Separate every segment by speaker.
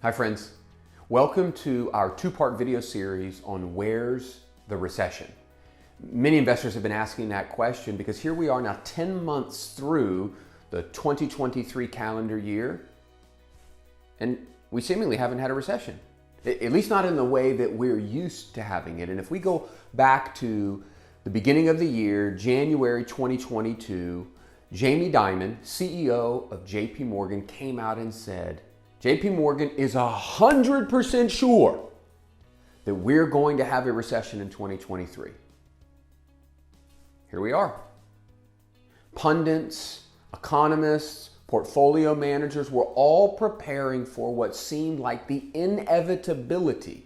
Speaker 1: Hi friends, welcome to our two-part video series on where's the recession. Many investors have been asking that question because here we are now 10 months through the 2023 calendar year and we seemingly haven't had a recession, at least not in the way that we're used to having it. And if we go back to the beginning of the year, January 2022, Jamie Dimon, CEO of JP Morgan, came out and said, JP Morgan is 100% sure that we're going to have a recession in 2023. Here we are. Pundits, economists, portfolio managers were all preparing for what seemed like the inevitability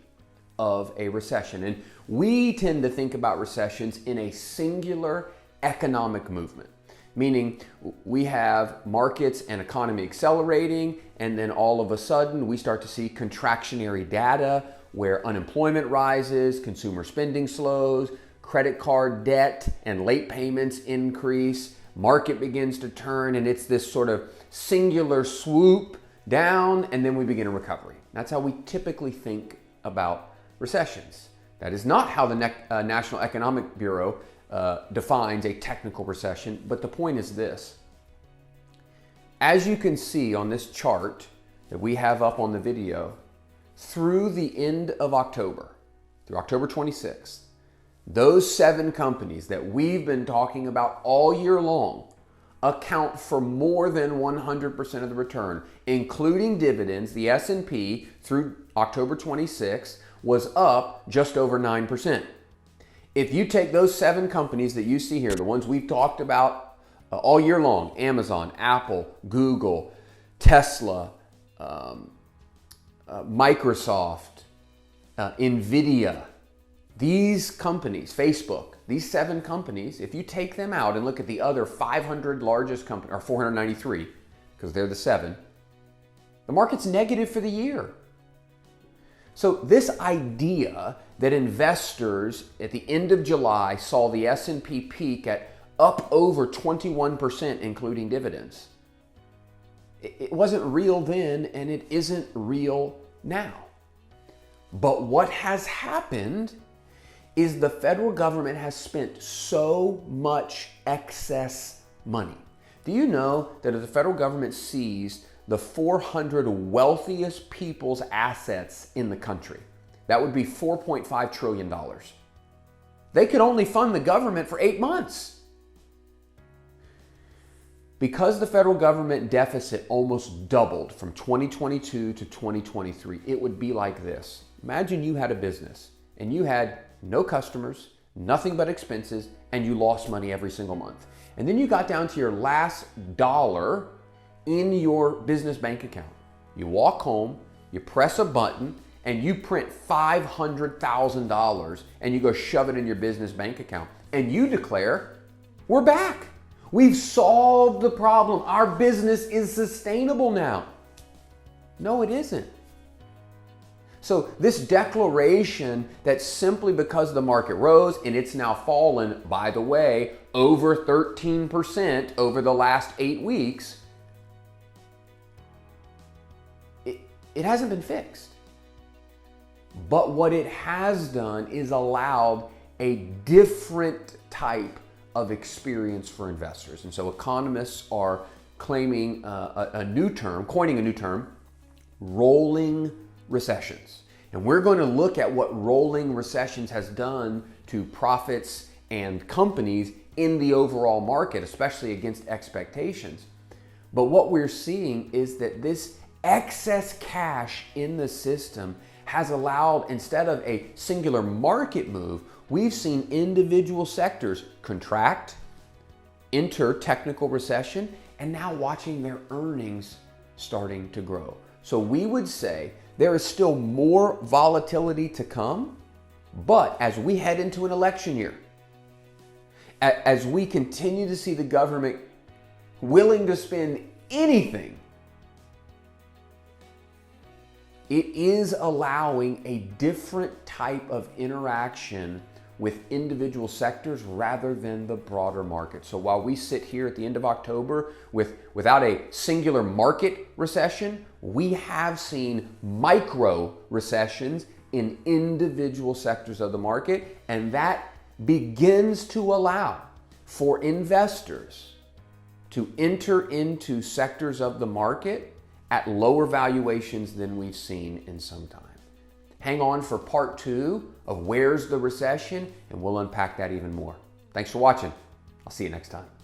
Speaker 1: of a recession. And we tend to think about recessions in a singular economic movement. Meaning we have markets and economy accelerating, and then all of a sudden we start to see contractionary data where unemployment rises, consumer spending slows, credit card debt and late payments increase, market begins to turn, and it's this sort of singular swoop down, and then we begin a recovery. That's how we typically think about recessions. That is not how the National Economic Bureau defines a technical recession, but the point is this. As you can see on this chart that we have up on the video, through the end of October, through October 26th, those 7 companies that we've been talking about all year long account for more than 100% of the return, including dividends. The S&P through October 26th was up just over 9%. If you take those 7 companies that you see here, the ones we've talked about all year long, Amazon, Apple, Google, Tesla, Microsoft, Nvidia, these companies, Facebook, these 7 companies, if you take them out and look at the other 500 largest companies, or 493, because they're the 7, the market's negative for the year. So this idea that investors at the end of July saw the S&P peak at up over 21%, including dividends, it wasn't real then, and it isn't real now. But what has happened is the federal government has spent so much excess money. Do you know that if the federal government seized the 400 wealthiest people's assets in the country, that would be $4.5 trillion. They could only fund the government for 8 months. Because the federal government deficit almost doubled from 2022 to 2023, it would be like this. Imagine you had a business and you had no customers, nothing but expenses, and you lost money every single month. And then you got down to your last dollar in your business bank account. You walk home, you press a button, and you print $500,000 and you go shove it in your business bank account. And you declare, we're back. We've solved the problem. Our business is sustainable now. No, it isn't. So this declaration that simply because the market rose, and it's now fallen, by the way, over 13% over the last 8 weeks, it hasn't been fixed. But what it has done is allowed a different type of experience for investors. And so economists are claiming coining a new term, rolling recessions. And we're going to look at what rolling recessions has done to profits and companies in the overall market, especially against expectations. But what we're seeing is that this excess cash in the system has allowed, instead of a singular market move, we've seen individual sectors contract, enter technical recession, and now watching their earnings starting to grow. So we would say there is still more volatility to come, but as we head into an election year, as we continue to see the government willing to spend anything, it is allowing a different type of interaction with individual sectors rather than the broader market. So while we sit here at the end of October without a singular market recession, we have seen micro recessions in individual sectors of the market, and that begins to allow for investors to enter into sectors of the market at lower valuations than we've seen in some time. Hang on for part 2 of Where's the Recession, and we'll unpack that even more. Thanks for watching. I'll see you next time.